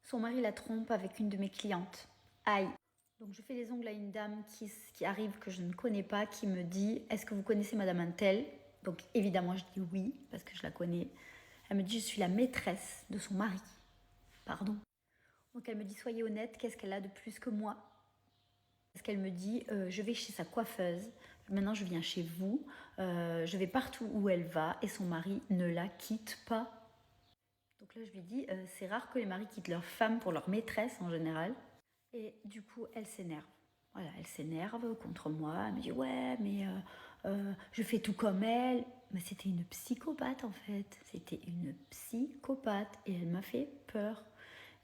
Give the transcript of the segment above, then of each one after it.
Son mari la trompe avec une de mes clientes. Aïe. Donc je fais les ongles à une dame qui arrive, que je ne connais pas, qui me dit « Est-ce que vous connaissez Madame Untel ?» Donc évidemment je dis oui, parce que je la connais. Elle me dit « Je suis la maîtresse de son mari. » Pardon. Donc elle me dit « Soyez honnête, qu'est-ce qu'elle a de plus que moi ?» Parce qu'elle me dit je vais chez sa coiffeuse, maintenant je viens chez vous, je vais partout où elle va et son mari ne la quitte pas. » Donc là je lui dis c'est rare que les maris quittent leur femme pour leur maîtresse en général. Et du coup elle s'énerve. Voilà, elle s'énerve contre moi, elle me dit ouais mais je fais tout comme elle. Mais c'était une psychopathe en fait, c'était une psychopathe et elle m'a fait peur.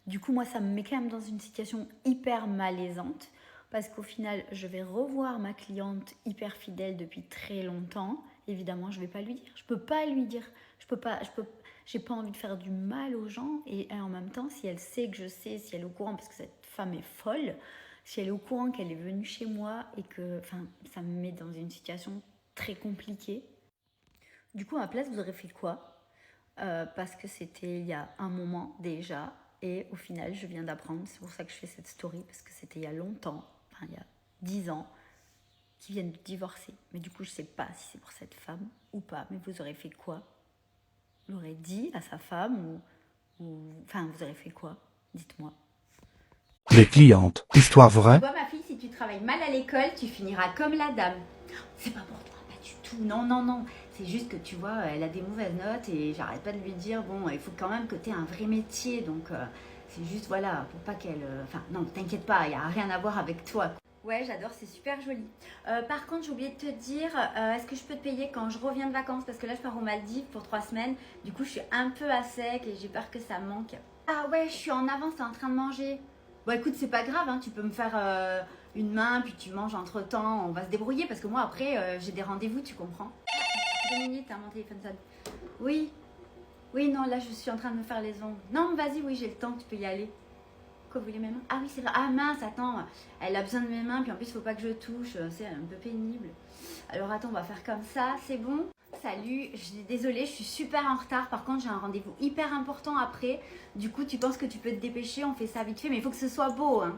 Du coup moi ça me met quand même dans une situation hyper malaisante. Parce qu'au final, je vais revoir ma cliente hyper fidèle depuis très longtemps. Évidemment, je ne vais pas lui dire. Je ne peux pas lui dire. J'ai pas envie de faire du mal aux gens. Et en même temps, si elle sait que je sais, si elle est au courant, parce que cette femme est folle, si elle est au courant qu'elle est venue chez moi et que, enfin, ça me met dans une situation très compliquée. Du coup, à ma place, vous aurez fait quoi ? Parce que c'était il y a un moment déjà. Et au final, je viens d'apprendre, c'est pour ça que je fais cette story, parce que c'était il y a longtemps, enfin il y a 10 ans, qu'ils viennent de divorcer. Mais du coup, je ne sais pas si c'est pour cette femme ou pas. Mais vous aurez fait quoi ? Vous l'aurez dit à sa femme Enfin, vous aurez fait quoi ? Dites-moi. Les clientes. Histoire vraie. Tu vois ma fille, si tu travailles mal à l'école, tu finiras comme la dame. C'est pas pour toi, pas du tout. Non, non, non. C'est juste que tu vois, elle a des mauvaises notes et j'arrête pas de lui dire, bon, il faut quand même que tu aies un vrai métier. Donc, c'est juste, voilà, pour pas qu'elle... Enfin, non, t'inquiète pas, il n'y a rien à voir avec toi. Ouais, j'adore, c'est super joli. Par contre, j'ai oublié de te dire, est-ce que je peux te payer quand je reviens de vacances? Parce que là, je pars aux Maldives pour 3 semaines. Du coup, je suis un peu à sec et j'ai peur que ça manque. Ah ouais, je suis en avance, t'es en train de manger. Bon, écoute, c'est pas grave, hein, tu peux me faire une main, puis tu manges entre temps. On va se débrouiller parce que moi, après, j'ai des rendez-vous, tu comprends? 2 minutes, hein, mon téléphone sonne. Oui, oui, non, là, je suis en train de me faire les ongles. Non, vas-y, oui, j'ai le temps, tu peux y aller. Quoi, vous voulez mes mains? Ah oui, c'est vrai. Ah mince, attends, elle a besoin de mes mains, puis en plus, il faut pas que je touche. C'est un peu pénible. Alors, attends, on va faire comme ça, c'est bon? Salut, désolée, je suis super en retard. Par contre, j'ai un rendez-vous hyper important après. Du coup, tu penses que tu peux te dépêcher? On fait ça vite fait, mais il faut que ce soit beau, hein.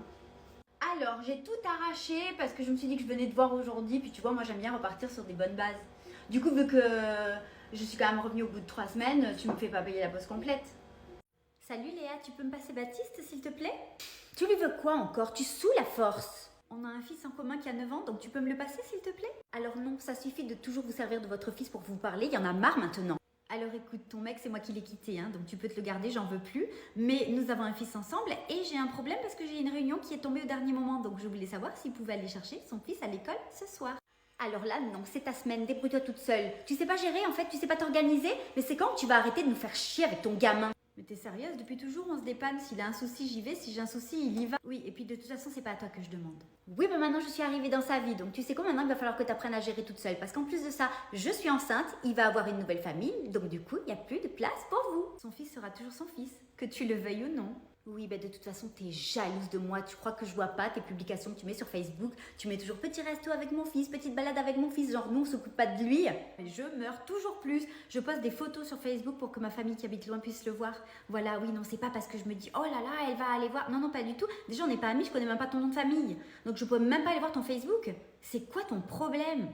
Alors, j'ai tout arraché parce que je me suis dit que je venais te voir aujourd'hui. Puis tu vois, moi, j'aime bien repartir sur des bonnes bases. Du coup, vu que je suis quand même revenue au bout de 3 semaines, tu me fais pas payer la pause complète. Salut Léa, tu peux me passer Baptiste, s'il te plaît? Tu lui veux quoi encore? Tu saoules la force. On a un fils en commun qui a 9 ans, donc tu peux me le passer, s'il te plaît? Alors non, ça suffit de toujours vous servir de votre fils pour vous parler, il y en a marre maintenant. Alors écoute, ton mec, c'est moi qui l'ai quitté, hein, donc tu peux te le garder, j'en veux plus. Mais nous avons un fils ensemble et j'ai un problème parce que j'ai une réunion qui est tombée au dernier moment. Donc je voulais savoir s'il pouvait aller chercher son fils à l'école ce soir. Alors là, non, c'est ta semaine, débrouille-toi toute seule. Tu sais pas gérer en fait, tu sais pas t'organiser, mais c'est quand que tu vas arrêter de nous faire chier avec ton gamin? Mais t'es sérieuse? Depuis toujours, on se dépanne. S'il a un souci, j'y vais. Si j'ai un souci, il y va. Oui, et puis de toute façon, c'est pas à toi que je demande. Oui, mais maintenant, je suis arrivée dans sa vie. Donc, tu sais quoi, maintenant, il va falloir que tu apprennes à gérer toute seule. Parce qu'en plus de ça, je suis enceinte, il va avoir une nouvelle famille. Donc, du coup, il n'y a plus de place pour vous. Son fils sera toujours son fils, que tu le veuilles ou non. Oui, bah de toute façon, t'es jalouse de moi. Tu crois que je vois pas tes publications que tu mets sur Facebook. Tu mets toujours petit resto avec mon fils, petite balade avec mon fils. Genre, nous, on s'occupe pas de lui. Mais je meurs toujours plus. Je poste des photos sur Facebook pour que ma famille qui habite loin puisse le voir. Voilà, oui, non, c'est pas parce que je me dis, oh là là, elle va aller voir. Non, non, pas du tout. Déjà, on n'est pas amis, je connais même pas ton nom de famille. Donc, je peux même pas aller voir ton Facebook. C'est quoi ton problème?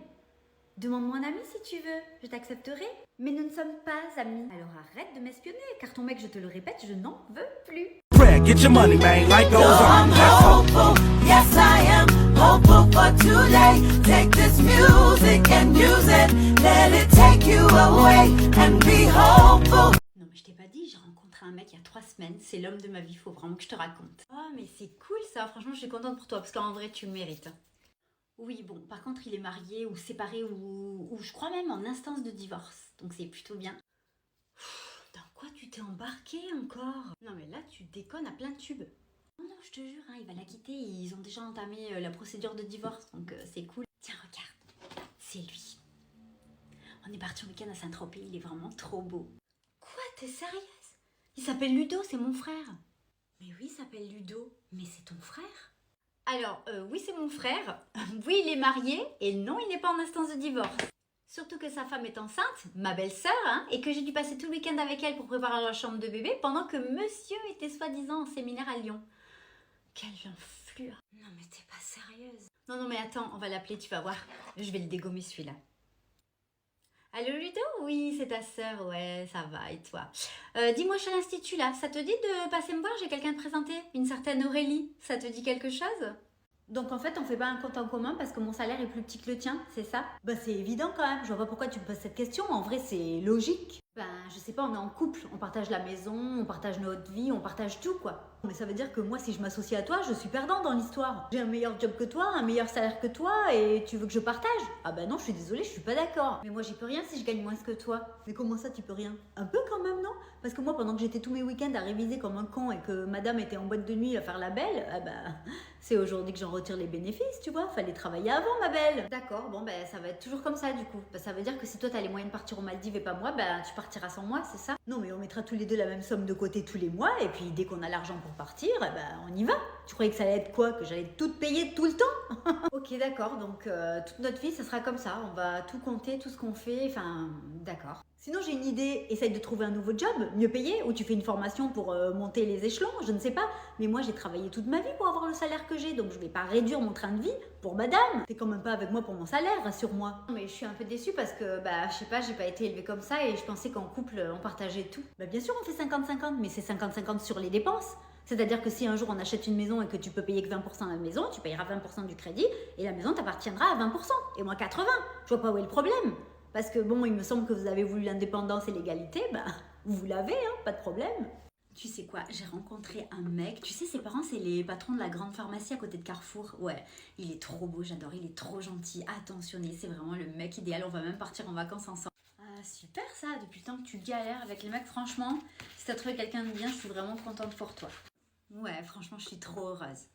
Demande-moi un ami si tu veux, je t'accepterai. Mais nous ne sommes pas amis. Alors arrête de m'espionner, car ton mec, je te le répète, je n'en veux plus. Get your money, man. Life goes on. hopeful, yes I am hopeful for today. Take this music and use it, let it take you away and be hopeful. Non mais je t'ai pas dit, j'ai rencontré un mec il y a 3 semaines, c'est l'homme de ma vie, faut vraiment que je te raconte. Oh mais c'est cool ça, franchement je suis contente pour toi, parce qu'en vrai tu le mérites. Oui bon, par contre il est marié ou séparé ou je crois même en instance de divorce, donc c'est plutôt bien. Dans quoi tu t'es embarqué encore? Non mais là tu déconnes à plein de tubes. Non non je te jure, hein, il va la quitter, ils ont déjà entamé la procédure de divorce, donc c'est cool. Tiens regarde, c'est lui. On est parti au week-end à Saint-Tropez, il est vraiment trop beau. Quoi, t'es sérieuse? Il s'appelle Ludo, c'est mon frère. Mais oui, il s'appelle Ludo, mais c'est ton frère? Alors, oui, c'est mon frère. Oui, il est marié, et non, il n'est pas en instance de divorce. Surtout que sa femme est enceinte, ma belle-sœur, hein, et que j'ai dû passer tout le week-end avec elle pour préparer la chambre de bébé pendant que monsieur était soi-disant en séminaire à Lyon. Quelle enflure. Non mais t'es pas sérieuse. Non mais attends, on va l'appeler, tu vas voir. Je vais le dégommer celui-là. Allô Ludo? Oui, c'est ta sœur, ouais, ça va, et toi? Dis-moi, je suis à l'institut là, ça te dit de passer me voir? J'ai quelqu'un de présenté, une certaine Aurélie. Ça te dit quelque chose? Donc en fait, on fait pas un compte en commun parce que mon salaire est plus petit que le tien, c'est ça? Bah c'est évident quand même, je vois pas pourquoi tu me poses cette question, en vrai c'est logique. Ben je sais pas, on est en couple, on partage la maison, on partage notre vie, on partage tout quoi. Mais ça veut dire que moi si je m'associe à toi, je suis perdant dans l'histoire. J'ai un meilleur job que toi, un meilleur salaire que toi et tu veux que je partage? Ah bah non, je suis désolée, je suis pas d'accord. Mais moi j'y peux rien si je gagne moins que toi. Mais comment ça tu peux rien? Un peu quand même non? Parce que moi pendant que j'étais tous mes week-ends à réviser comme un con et que madame était en boîte de nuit à faire la belle, ah bah c'est aujourd'hui que j'en retire les bénéfices, tu vois, fallait travailler avant ma belle. D'accord, bon ben ça va être toujours comme ça du coup. Ben, ça veut dire que si toi t'as les moyens de partir aux Maldives et pas moi, ben tu partiras sans moi, c'est ça? Non mais on mettra tous les deux la même somme de côté tous les mois et puis dès qu'on a l'argent pour partir, eh ben on y va. Tu croyais que ça allait être quoi? Que j'allais tout payer tout le temps? Ok d'accord, donc toute notre vie ça sera comme ça, on va tout compter, tout ce qu'on fait, enfin d'accord. Sinon j'ai une idée, essaye de trouver un nouveau job, mieux payé, ou tu fais une formation pour monter les échelons, je ne sais pas. Mais moi j'ai travaillé toute ma vie pour avoir le salaire que j'ai, donc je vais pas réduire mon train de vie pour madame. T'es quand même pas avec moi pour mon salaire, rassure-moi. Non mais je suis un peu déçue parce que, bah je sais pas, j'ai pas été élevée comme ça et je pensais qu'en couple on partageait tout. Bah bien sûr on fait 50-50, mais c'est 50-50 sur les dépenses. C'est-à-dire que si un jour on achète une maison et que tu peux payer que 20% la maison, tu payeras 20% du crédit et la maison t'appartiendra à 20% et moi 80%. Je vois pas où est le problème. Parce que bon, il me semble que vous avez voulu l'indépendance et l'égalité, bah vous l'avez, hein, pas de problème. Tu sais quoi, j'ai rencontré un mec, tu sais ses parents c'est les patrons de la grande pharmacie à côté de Carrefour. Ouais, il est trop beau, j'adore, il est trop gentil, attentionné, c'est vraiment le mec idéal, on va même partir en vacances ensemble. Ah super ça, depuis le temps que tu galères avec les mecs, franchement, si t'as trouvé quelqu'un de bien, je suis vraiment contente pour toi. Ouais, franchement, je suis trop heureuse.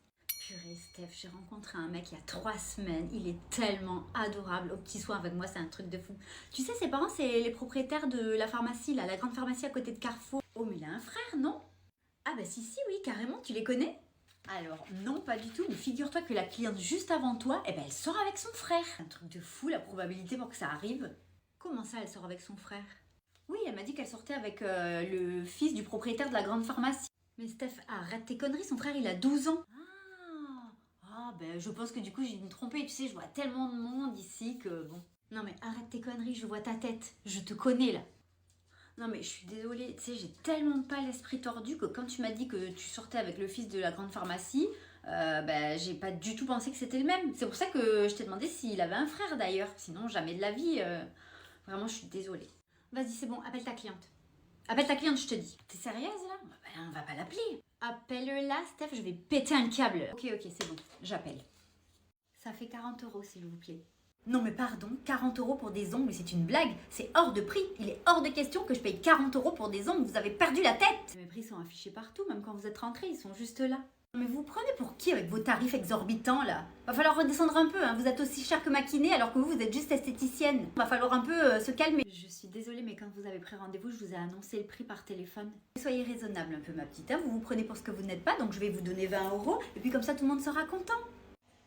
Purée, Steph, j'ai rencontré un mec il y a 3 semaines. Il est tellement adorable. Au petit soin avec moi, c'est un truc de fou. Tu sais, ses parents, c'est les propriétaires de la pharmacie, là, la grande pharmacie à côté de Carrefour. Oh, mais il a un frère, non? Ah bah si, oui, carrément, tu les connais? Alors, non, pas du tout, mais figure-toi que la cliente juste avant toi, eh ben, elle sort avec son frère. Un truc de fou, la probabilité pour que ça arrive. Comment ça, elle sort avec son frère? Oui, elle m'a dit qu'elle sortait avec le fils du propriétaire de la grande pharmacie. Mais Steph, arrête tes conneries, son frère il a 12 ans. Ah ben je pense que du coup j'ai dû me tromper, tu sais, je vois tellement de monde ici que bon. Non mais arrête tes conneries, je vois ta tête, je te connais là. Non mais je suis désolée, tu sais, j'ai tellement pas l'esprit tordu que quand tu m'as dit que tu sortais avec le fils de la grande pharmacie, ben j'ai pas du tout pensé que c'était le même. C'est pour ça que je t'ai demandé s'il avait un frère d'ailleurs, sinon jamais de la vie. Vraiment je suis désolée. Vas-y c'est bon, appelle ta cliente. Appelle ta cliente, je te dis. T'es sérieuse là? Ben, on va pas l'appeler. Appelle-la, Steph, je vais péter un câble. Ok, c'est bon, j'appelle. Ça fait 40 € s'il vous plaît. Non mais pardon, 40 € pour des ongles, c'est une blague. C'est hors de prix. Il est hors de question que je paye 40 € pour des ongles. Vous avez perdu la tête. Mes prix sont affichés partout, même quand vous êtes rentrés, ils sont juste là. Mais vous vous prenez pour qui avec vos tarifs exorbitants là? Va falloir redescendre un peu, hein. Vous êtes aussi cher que ma kiné alors que vous êtes juste esthéticienne. Va falloir un peu se calmer. Je suis désolée mais quand vous avez pris rendez-vous, je vous ai annoncé le prix par téléphone. Soyez raisonnable un peu ma petite, hein. Vous vous prenez pour ce que vous n'êtes pas, donc je vais vous donner 20 € et puis comme ça tout le monde sera content.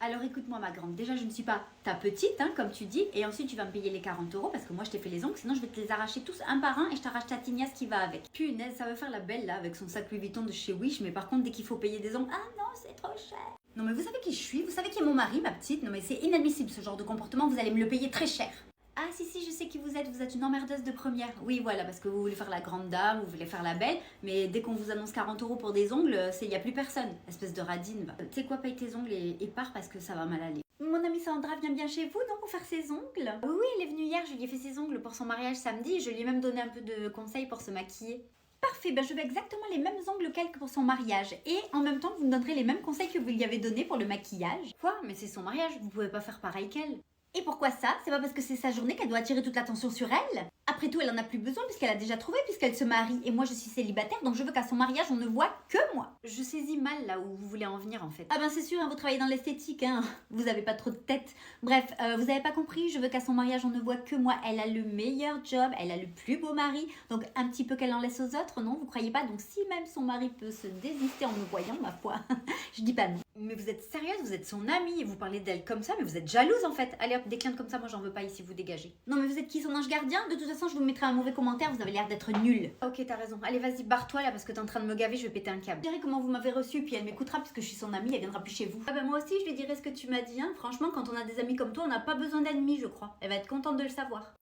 Alors écoute-moi ma grande, déjà je ne suis pas ta petite, hein, comme tu dis, et ensuite tu vas me payer les 40 € parce que moi je t'ai fait les ongles, sinon je vais te les arracher tous un par un et je t'arrache ta tignasse qui va avec. Punaise, ça va faire la belle là avec son sac Louis Vuitton de chez Wish, mais par contre dès qu'il faut payer des ongles, ah non c'est trop cher. Non mais vous savez qui je suis, vous savez qui est mon mari ma petite, non mais c'est inadmissible ce genre de comportement, vous allez me le payer très cher. Ah si, je sais qui vous êtes une emmerdeuse de première. Oui voilà, parce que vous voulez faire la grande dame, vous voulez faire la belle, mais dès qu'on vous annonce 40 € pour des ongles, il n'y a plus personne. Espèce de radine, va. Tu sais quoi, paye tes ongles et pars parce que ça va mal aller. Mon amie Sandra vient bien chez vous, non, pour faire ses ongles? Oui, elle est venue hier, je lui ai fait ses ongles pour son mariage samedi et je lui ai même donné un peu de conseils pour se maquiller. Parfait, ben je veux exactement les mêmes ongles qu'elle que pour son mariage. Et en même temps, vous me donnerez les mêmes conseils que vous lui avez donnés pour le maquillage. Quoi? Mais c'est son mariage, vous pouvez pas faire pareil qu'elle. Et pourquoi ça? C'est pas parce que c'est sa journée qu'elle doit attirer toute l'attention sur elle? Après tout, elle en a plus besoin puisqu'elle a déjà trouvé, puisqu'elle se marie. Et moi, je suis célibataire, donc je veux qu'à son mariage, on ne voit que moi. Je saisis mal là où vous voulez en venir en fait. Ah ben c'est sûr, hein, vous travaillez dans l'esthétique, hein. Vous avez pas trop de tête. Bref, vous avez pas compris, je veux qu'à son mariage, on ne voit que moi. Elle a le meilleur job, elle a le plus beau mari, donc un petit peu qu'elle en laisse aux autres, non? Vous croyez pas? Donc si même son mari peut se désister en me voyant, ma foi, je dis pas non. Mais vous êtes sérieuse, vous êtes son amie et vous parlez d'elle comme ça, mais vous êtes jalouse en fait. Allez hop, des clientes comme ça, moi j'en veux pas ici, vous dégagez. Non mais vous êtes qui, son ange gardien? De toute façon, je vous mettrai un mauvais commentaire, vous avez l'air d'être nul. Ok, t'as raison. Allez, vas-y, barre-toi là parce que t'es en train de me gaver, je vais péter un câble. Je dirai comment vous m'avez reçu, puis elle m'écoutera puisque je suis son amie, elle viendra plus chez vous. Ah bah moi aussi, je lui dirai ce que tu m'as dit, hein. Franchement, quand on a des amis comme toi, on n'a pas besoin d'ennemis, je crois. Elle va être contente de le savoir.